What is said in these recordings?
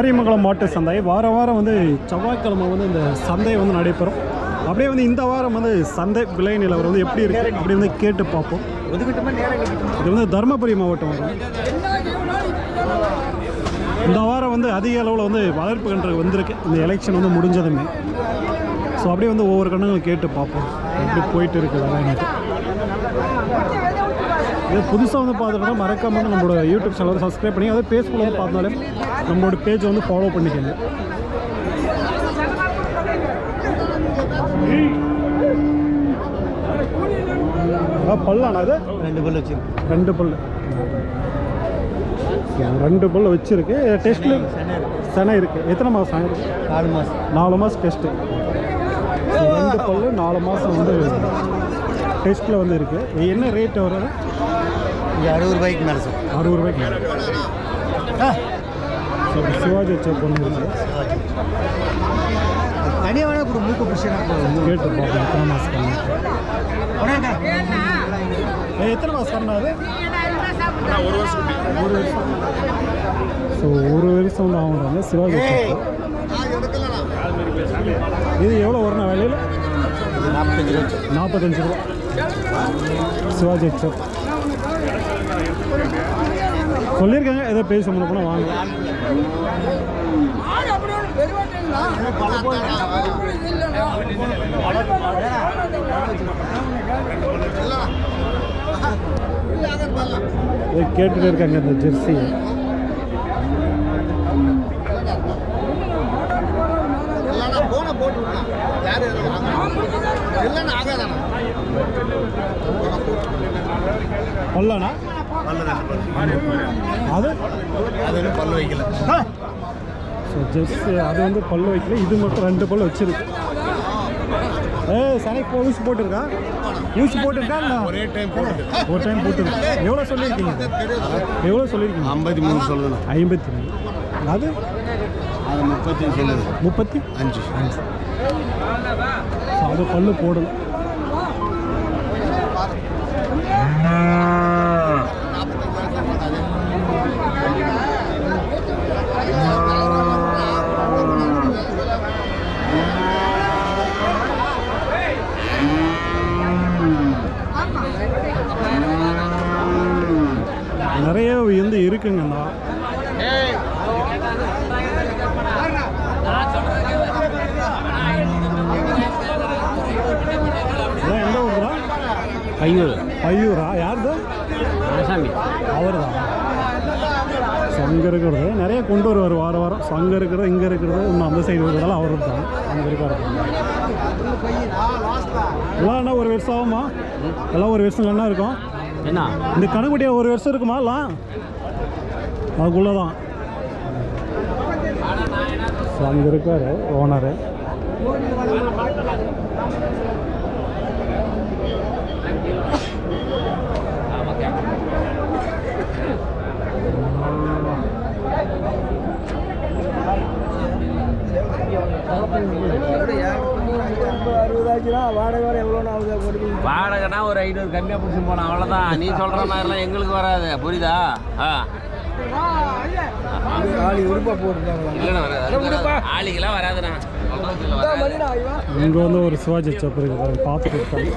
மாரியமங்கலம் மாட்டு சந்தை வாரம் வந்து செவ்வாய்க்கிழமை வந்து இந்த சந்தை வந்து நடைபெறும். அப்படியே வந்து இந்த வாரம் வந்து சந்தை விலை நிலவரம் வந்து எப்படி இருக்குது அப்படி வந்து கேட்டு பார்ப்போம். இது வந்து தருமபுரி மாவட்டம் வரும். இந்த வாரம் வந்து அதிக அளவில் வந்து வளர்ப்பு கன்று வந்திருக்கு இந்த எலெக்ஷன் வந்து முடிஞ்சதுமே. ஸோ அப்படியே வந்து ஒவ்வொரு கண்ணுங்களும் கேட்டு பார்ப்போம் எப்படி போயிட்டு இருக்குது வேலை எனக்கு. இது புதுசாக வந்து பார்த்துட்டோம்னா மறக்காம வந்து நம்மளோட யூடியூப் சேனல் சப்ஸ்கிரைப் பண்ணி அதே ஃபேஸ்புக்கில் வந்து பார்த்தாலே நம்மளோட பேஜை வந்து ஃபாலோ பண்ணிக்கோங்க. பல்லாண்ணா அது 2 பல் வச்சிருக்கு. 2 பல் 2 பல் வச்சுருக்கு. டெஸ்ட்டில் செனை இருக்குது. எத்தனை மாதம் ஆகிருக்கு? 4 மாதம். 4 மாதம் டெஸ்ட்டு. 2 பல் 4 மாதம் வந்து டெஸ்ட்டில் வந்து இருக்குது. என்ன ரேட் வரும்? 60 ரூபாய்க்கு மேலே சார். 60 ரூபாய்க்கு மேலே. சிவாஜி வச்ச பொண்ணு இருக்குது. தனியாக வேணால் கூட மூக்க பிடிச்சா கேட்டு பார்ப்போம் எத்தனை மாதம். எத்தனை மாதம் அது? 1 வருஷம். 1 வருஷம். ஸோ 1 வருஷம் வந்து ஆகுறாங்க சிவாஜி. இது எவ்வளோ வரும்ண்ணா வேலையில்? 45 ரூபா. சிவாஜி எக்ஸப் சொல்லியிருக்காங்க. ஏதோ பேச முடியும் போனால் வாங்க. கேட்டுட்டு இருக்காங்க இந்த ஜெர்சி. பல்லாண்ணா அது பல்லு வைக்கல. ஸோ ஜெர்சி அது வந்து பல்லு வைக்கல. இது மட்டும் 2 பல் வச்சிருக்கு. சனைக்கு ஊசி போட்டிருக்கா? ஊசி போட்டிருக்கா? ஒரே டைம் போட்டு ஒரு டைம் போட்டுருக்கு. எவ்வளோ சொல்லியிருக்கீங்க? எவ்வளோ சொல்லியிருக்கீங்க? 53 சொல்லுது. 53. அது 35 சொல்லுது. 35. ஸோ அது பல்லு போடணும். நிறைய வந்து இருக்குங்கண்ணா. எந்த ஊருடா? பையூரா? யாருது? அவர் தான். அங்கே இருக்கிறது நிறைய கொண்டு வருவார் வாரம். ஸோ அங்கே இருக்கிறது இங்கே இருக்கிறது இன்னும் அந்த சைடு இருக்கிறதால அவர் தான் அங்கே இருக்கார். எல்லாம் என்ன 1 வருஷம் ஆகுமா? எல்லாம் 1 வருஷம் என்ன இருக்கும்? என்ன இந்த கணக்குட்டியா 1 வருஷம் இருக்குமா? எல்லாம் அதுக்குள்ளே தான். ஸோ அங்கே இருக்கார் ஓனரு. வாடகைனா ஒரு 500 கம்மியாக பிடிச்சி போனோம், அவ்வளோதான். நீ சொல்கிற மாதிரிலாம் எங்களுக்கு வராது, புரியுதா? ஆளிக்கெல்லாம் வராதுண்ணா. இங்கே வந்து ஒரு சிவாஜி சப் இருக்கு, பார்த்துட்டு இருக்காங்க.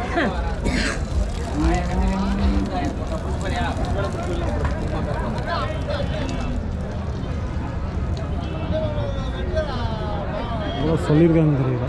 சொல்லியிருக்காங்க தெரியல.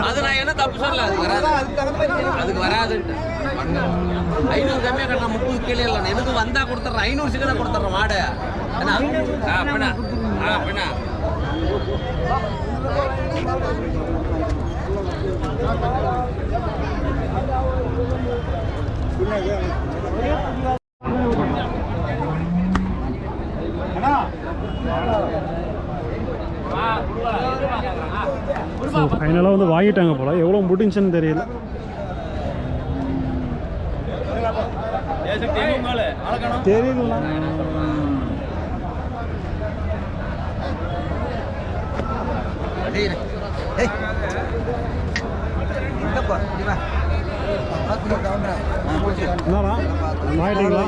அது நான் என்ன தப்பு சொல்ல, அதுக்கு வராது. 500 கம்மியாக கட்டலாம், 30 கீழே இல்லை. எனக்கு வந்தா கொடுத்துட்றேன், 500 சிக்கனை கொடுத்துட்றேன் மாடு. அப்படின்னா ஃபைனலாக வந்து வாங்கிட்டாங்க போல. எவ்வளோ முடிஞ்சுன்னு தெரியல. தெரியல. என்னடா வாங்கிட்டீங்களா?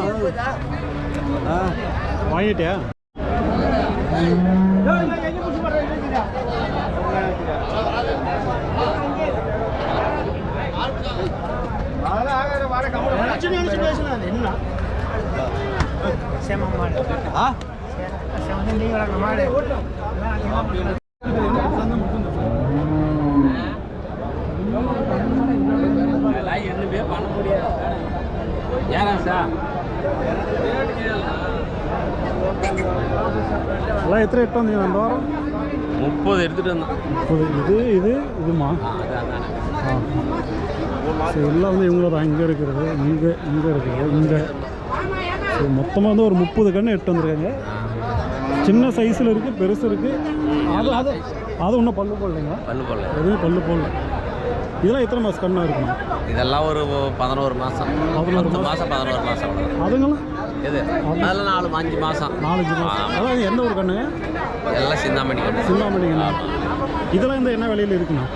வாங்கிட்டியா? பண்ண முடியாது. ஏன் சார் எல்லாம் எத்தனை எட்டு வந்தீங்க அந்த வாரம்? 30 எடுத்துட்டு வந்தோம். இதுமா சரி, எல்லாம் வந்து இவங்களோட அங்கே இருக்கிறது, இங்கே இருக்கிறது, இங்கே ஸோ மொத்தமாக வந்து ஒரு 30 கன்று எட்டு வந்துருக்காங்க. சின்ன சைஸில் இருக்குது, பெருசு இருக்குது. அது ஒன்றும் பல்லு போடலைங்களா? பல்லு போடல, எதுவும் பல்லு போடல. இதெல்லாம் எத்தனை மாதம் கண்ணா இருக்குமா? இதெல்லாம் ஒரு 11 மாதம், 11 மாதம் 11 மாதம். அதுங்களும் எது அதெல்லாம் 4-5 மாதம். 4-5 மாதம். அதான் எந்த ஒரு கண்ணுங்க? எல்லாம் சிந்தாமணி கண்ணு. சிந்தாமணி கண்ணா. இதெல்லாம் இந்த என்ன விலையில் இருக்குண்ணா?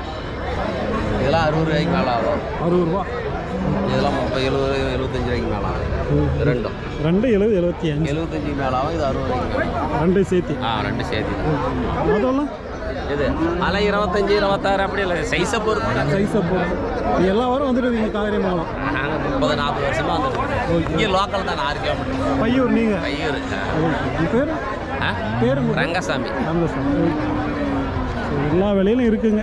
இதெல்லாம் 60 ரூபாய்க்கு மேலே ஆகும். 60 ரூபா. இதெல்லாம் 70-75 ரூபாய்க்கு மேலே ஆகும். ரெண்டும் 70 75 75 மேலே ஆகும். இது 60 ரூபாய்க்கு மேலே. ரெண்டு சேர்த்து? ரெண்டு சேர்த்து. அதெல்லாம் இது அதெல்லாம் 25 26 அப்படி இல்லை, சைஸை பொறுத்து. சைஸை பொறுத்து எல்லா வாரம் வந்துட்டு நீங்கள் காவேரி மாவட்டம்? நாங்கள் 30-40 வருஷமாக வந்துட்டு இங்கே லோக்கல் தான். 6 கிலோமீட்டர். பையூர். நீங்கள் பையூர். உங்கள் பேர்? பேர் ரங்கசாமி. ரங்கசாமி. எல்லா வேலையிலும் இருக்குங்க.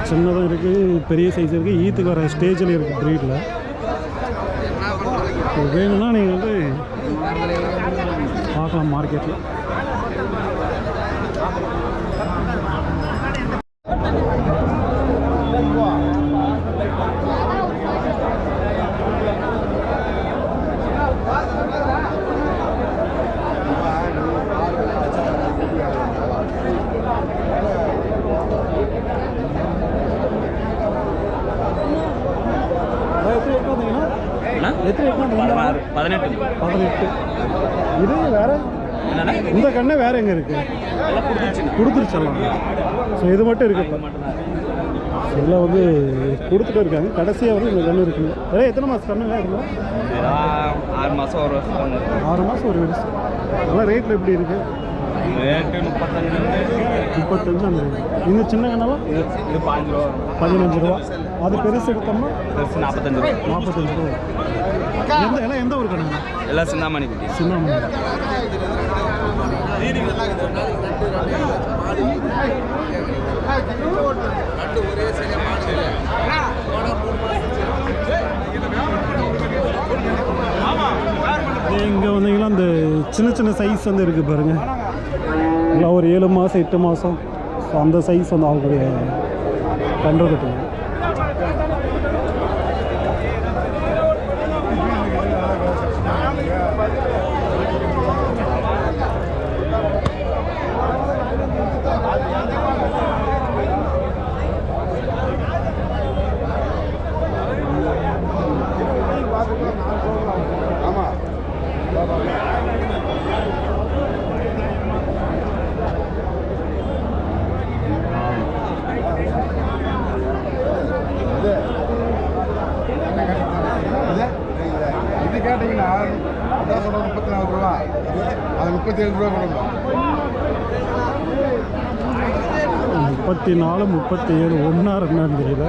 சின்னதும் இருக்குது, பெரிய சைஸ் இருக்குது, ஈத்துக்கு வர ஸ்டேஜில் இருக்குது ப்ரீடில். வேணும்னா நீங்கள் வந்து பார்க்கலாம் மார்க்கெட்டில். எத்தனை 18. இது வேற இந்த கண்ணை வேற எங்கே இருக்கு? கொடுத்துருச்செல்லாம். ஸோ இது மட்டும் இருக்கு. இப்போ எல்லாம் வந்து கொடுத்துட்டு இருக்காங்க. கடைசியாக வந்து இந்த கண்ணு இருக்குங்க. வேற எத்தனை மாதம் கண்ணுங்க இருக்குங்க? 6 மாதம் ஒரு 6 மாதம் ஒரு வருஷம். அதெல்லாம் ரேட்டில் எப்படி இருக்கு? ரேட்டு 35 அந்த. இந்த சின்ன கண்ணெல்லாம் இது 15 ரூபா. அது பெருசு எடுத்தோம்னா 45 ரூபா. 45 ரூபா. எல்லாம் எந்த ஒரு கண்ணுங்க? எல்லாம் சிந்தாமணி குட்டி. சின்னாமணி. இங்கே வந்தீங்கன்னா அந்த சின்ன சின்ன சைஸ் வந்து இருக்குது பாருங்கள். இல்லை ஒரு 7 மாதம் 8 மாதம் ஸோ அந்த சைஸ் வந்து ஆகக்கூடிய கன்று கட்டுங்க. இது கேட்டீங்கன்னா அதான் சொல்கிறேன் 34 ரூபா, அது 37 ரூபா கொடுக்கும். 34 37 ஒன்றா ரெண்டான்னு தெரியல.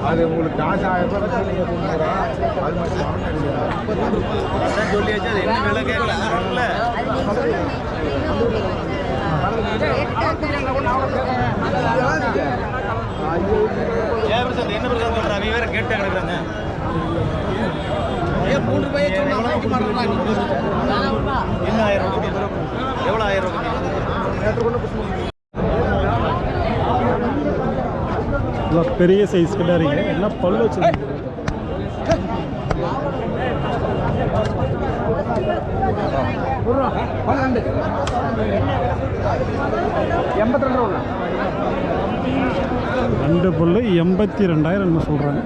அது உங்களுக்கு காசு 1000 ரூபாய் அது மட்டும் சொல்லியாச்சு. அது என்ன விலை கேட்கல என்ன பிரச்சனை சொல்றாங்க? வேற கேட்டு கிடக்குறாங்க. ஏன் 3 ரூபாய் சொன்னா என்ன 1000 ரூபாய்? எவ்வளோ 1000 ரூபாய்? எல்லாம் பெரிய சைஸ் கிடாரிங்க எல்லாம் பல்லு வச்சுருக்கீங்க. ரெண்டு பல்லு 82,000 சொல்கிறாங்க.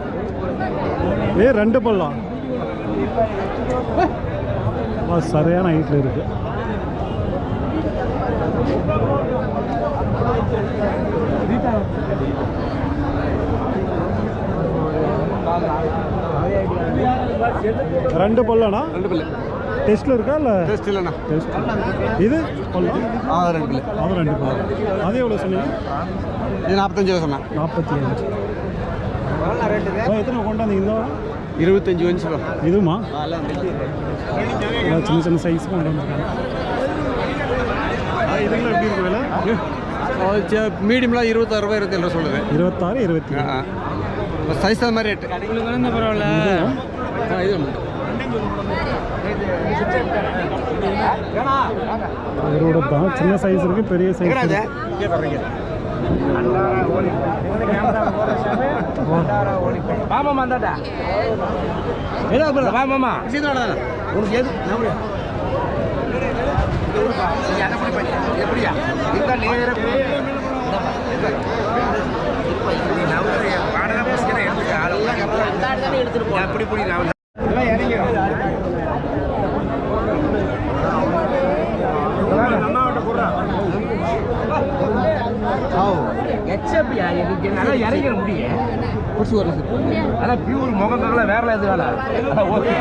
ரெண்டு பல்லா சரியான ஹைட்டில் இருக்கு. ரெண்டு பல்லாண்ணா? ரெண்டு பல்லு டெஸ்ட்டில் இருக்கா இல்லை? டெஸ்ட் இல்லைண்ணா. டெஸ்ட். இது பல்லா? ரெண்டு பல்லு. அது ரெண்டு பல்லு. அது எவ்வளோ சொன்னீங்க? இது 45 ரூபா சொன்னேன். 45. எத்தனை கொண்டாந்தீங்க இந்த வாரம்? 25 வந்துச்சுப்பா. இதுமா சின்ன சின்ன சைஸ் கொண்டு வந்துருக்காங்க. இதுல எப்படி இருக்கு விலை? மீடியம்லாம் 26 ரூபாய் 27 ரூபா சொல்லுது. 26, 27. சைஸ் அது மாதிரி ரேட்டு. பரவாயில்ல. இது இவரோட தான் சின்ன சைஸ் இருக்கு, பெரிய சைஸ் இருக்கு. மாமா தாட்டா ஏதோ மாமா உனக்கு எது எப்படியா எப்படி புரியுது இறங்கிற முடியும் அதான் பியூர் முகங்கள்ல வேற எது வேலை அதான் ஓகே.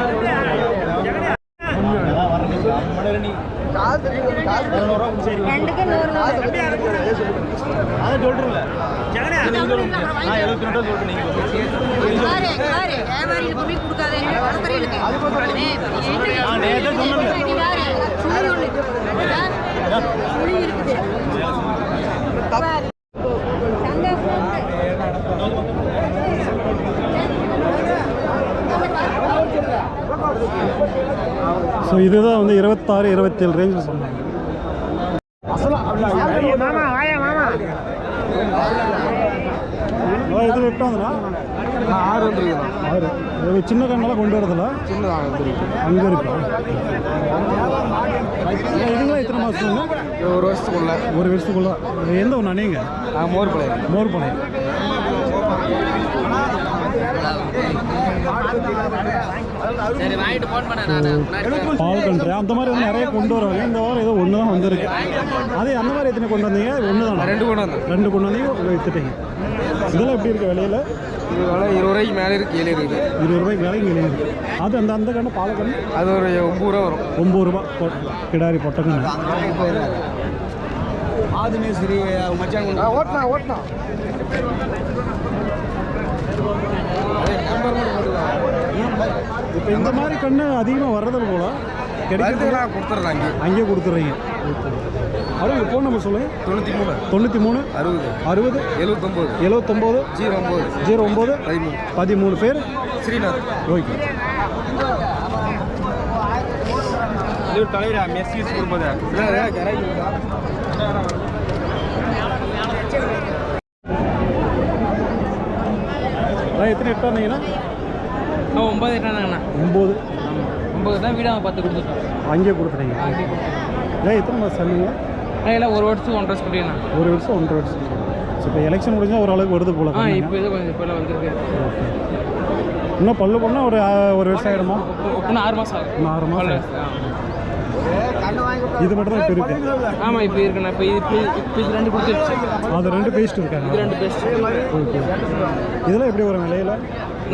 ஸோ இதுதான் வந்து 26, 27 ரேஞ்சில் சொன்னாங்க. இது விட்டோம்னா 6 வந்துருக்குண்ணா. 6. இது சின்ன கண்ணெல்லாம் கொண்டு வரதில்ல? அங்கே இருக்கு. இதுங்களாம் எத்தனை மாதம்? 1 வருஷத்துக்குள்ள. 1 வருஷத்துக்குள்ள. எந்த ஒன்று நீங்கள்? மோர்பாளையம். மோர்பாளையம். சரி வாங்கிட்டு ஃபோன் பண்ணேன் நான். பால் கண்ட்ரி அந்த மாதிரி வந்து நிறைய கொண்டு வருவாங்க. இந்த வாரம் ஏதோ ஒன்று தான் வந்திருக்கு. அதே அந்த மாதிரி எத்தனை கொண்டு வந்தீங்க? ஒன்று தான். 2 கொண்டு வந்தேன். 2 கொண்டு வந்தீங்க, விற்றுட்டீங்க. இதெல்லாம் எப்படி இருக்குது விலையில்? இது விலை 20 ரூபாய்க்கு மேலே இருக்குது. 7 இருக்குது. 20 ரூபாய்க்கு மேலே இங்கே இருக்குது. அது அந்த அந்த கண்ணு பால் கண்ணு அது ஒரு 9 ரூபா வரும். 9 ரூபா கிடாரி பொட்டை கண்ணு. ஆதுமே சரி மச்சான் ஓட்டனா இப்போ இந்த மாதிரி கண்ணு அதிகமாக வர்றதில் போல கிடைக்கிறது கொடுத்துட்றேன். அங்கேயே கொடுத்துட்றீங்க. அப்படியே ஃபோன் நம்பர் சொல்லுங்கள். 93 60 79 09 13 பேர் ஸ்ரீநாத். ஓகே. தலைவரா மெசேஜ் கொடுப்பதா எத்தனை எட்டா இருந்தீங்கன்னா? 9 எட்டாங்கண்ணா. 9 தான் வீடாக 10 கொடுத்துட்டோம். அங்கேயே கொடுத்துறீங்க. எத்தனை மாதம் சொன்னீங்க? எல்லாம் 1 வருஷத்துக்கு 1.5 வருஷம் குட்டிங்கண்ணா. 1 வருஷம் 1.5 வருஷம். ஸோ இப்போ எலெக்ஷன் முடிஞ்சால் ஓரளவுக்கு வருது போல. இப்போ இது கொஞ்சம் இப்போல்லாம் வந்துருக்கு. இன்னும் பல்லு பண்ணால் ஒரு வருஷம் ஆகிடுமா? இன்னும் 6 மாதம் ஆகும். இன்னும் 6 மாதம். இது மட்டும் தான் இப்போ இருக்குது. ஆமாம் இப்போ இருக்குண்ணா. இப்போ இது 2 கொடுத்துருச்சு. அது 2 பேஸ்ட் இருக்காங்க. இது 2 பேஸ்ட். ஓகே. இதெல்லாம் எப்படி வரும் விலையில்?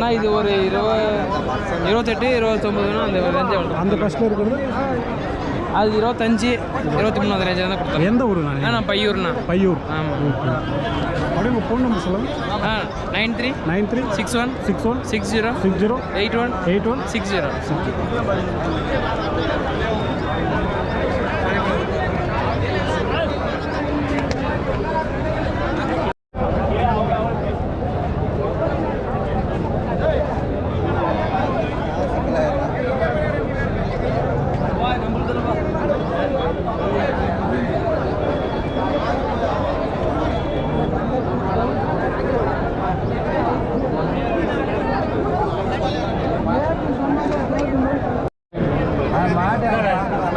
நான் இது ஒரு 28 29 அந்த ரேஞ்சே வந்துடும். அந்த ஃபஸ்ட்டில் இருக்கிறது அது 25 23 அந்த ரேஞ்சில் தான் கொடுத்தேன். எந்த ஊர்? நான் பையூர்ண்ணா. பையூர். ஆமாம். ஓகே. அப்படியே உங்கள் ஃபோன் நம்பர் சொல்லுங்கள். 93 61 60 81 60.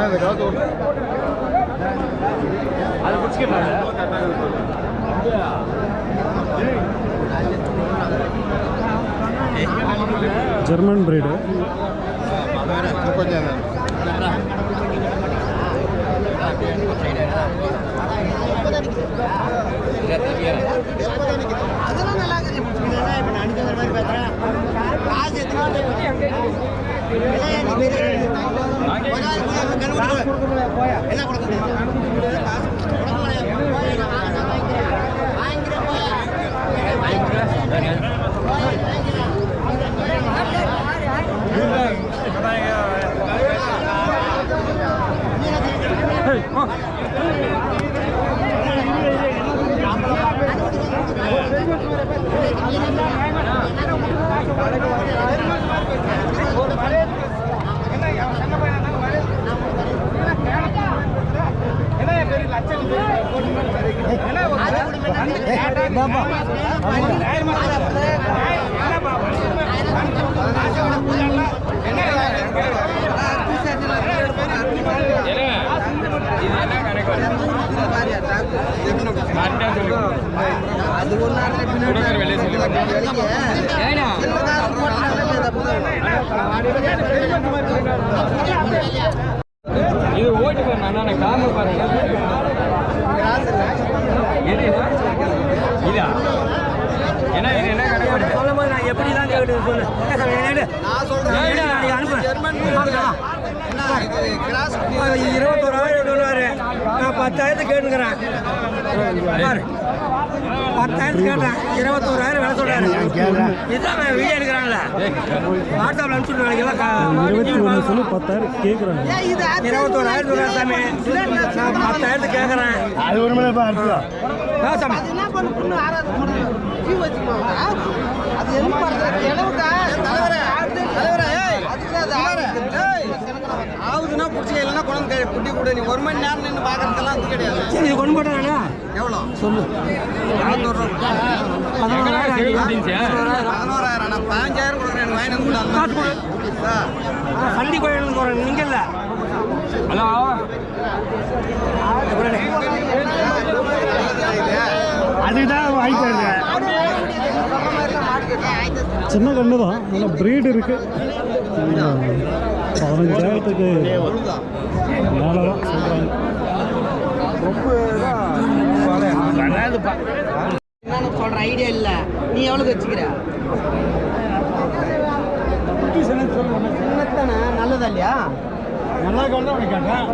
இந்த காலத்து அதை பிடிச்சிக்கலாம். ஜெர்மன் பிரீடு கொஞ்சம் அதெல்லாம் நல்லா இருக்குது. இப்போ நான் அடிக்கிற மாதிரி பேசுகிறேன். காசு எத்தனை என்ன கொடுக்குறது? அது ஒரு இது ஓட்டு பாருங்க காம பாருங்க இதா என்ன இது என்ன கடை சொல்லும் போது நான் எப்படி தான் கேட்டு சொல்லு நான் சொல்றேன் ஜெர்மன் 21,000 சொல்லுவாரு நான் 10,000 கேட்டுக்கிறேன் 10,000 கேட்டேன் 21,000 வேலை சொல்றாரு இதான் வீடியோ எடுக்கிறான்ல வாட்ஸ்அப்ல அனுப்பிச்சு நாளைக்கு 21 சொல்லி 10,000 கேட்குறாங்க. 21,000 சொல்றாரு சாமி நான் 10,000 கேட்கறேன் அது ஒரு மணி சாமி என்ன பண்ணு பொண்ணு ஆறாவது பொண்ணு ஜீ வச்சுக்குவாங்க. அது என்ன பண்றது கிழவுக்கா தலைவரே ஆகுதுன்னா பிடிச்சி இல்லைன்னா குழந்தை குட்டி கூட நீ 1 மணி நேரம் நின்று பார்க்கறதுக்கெல்லாம் அது கிடையாது. சரி இது கொண்டு போட்டானா எவ்வளோ சொல்லு 11,000 நான் 15,000 கொடுக்குறேன் எனக்கு வாங்கி சந்தி கோயிலுக்கு போகிறேன் நீங்கள் இல்லை ஹலோ அதுதான் வாங்கிட்டாங்க. சின்ன கண்ணு தான், நல்லா ப்ரீடு இருக்குது. 15,000க்கு மேலே தான் சொல்கிறாங்க. என்னன்னு சொல்ற ஐடியா இல்ல. நீ எவ்வளவு வச்சுக்கிற? சின்னத்தானே நல்லதா இல்லையா? நல்லா கொண்டு உனக்கு கேட்டேன்.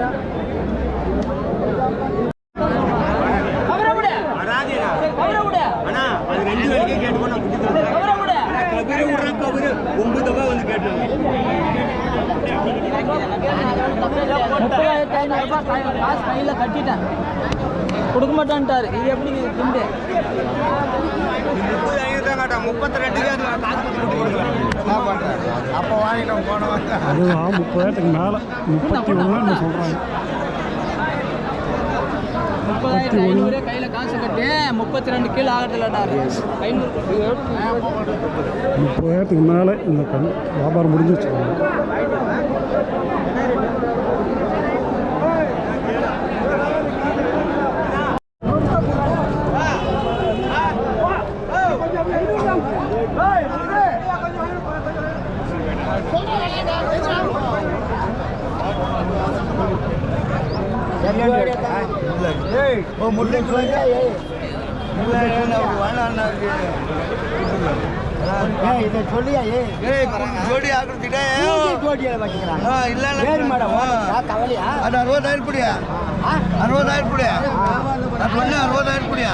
கையில் கட்டிட்டேன் கொடுக்க மாட்டான்ட்டாரு. இது எப்படி துண்டு 32 அப்போ வாங்கிட்டோம் போனோம். அதுதான் 30,000க்கு மேலே 31 சொல்கிறாங்க. 30,500 கையில் காசு கட்டி 32 கீழே ஆகட்டில்லாட்டாரு 500 30,000க்கு மேலே இந்த கண் வியாபாரம் முடிஞ்சு வச்சுக்கோங்க. இதை சொல்லியா ஜோடி ஆக்குறதுக்கிட்டே இல்ல அது 60,000 குடியா 60,000 குடியா அது 60,000 குடியா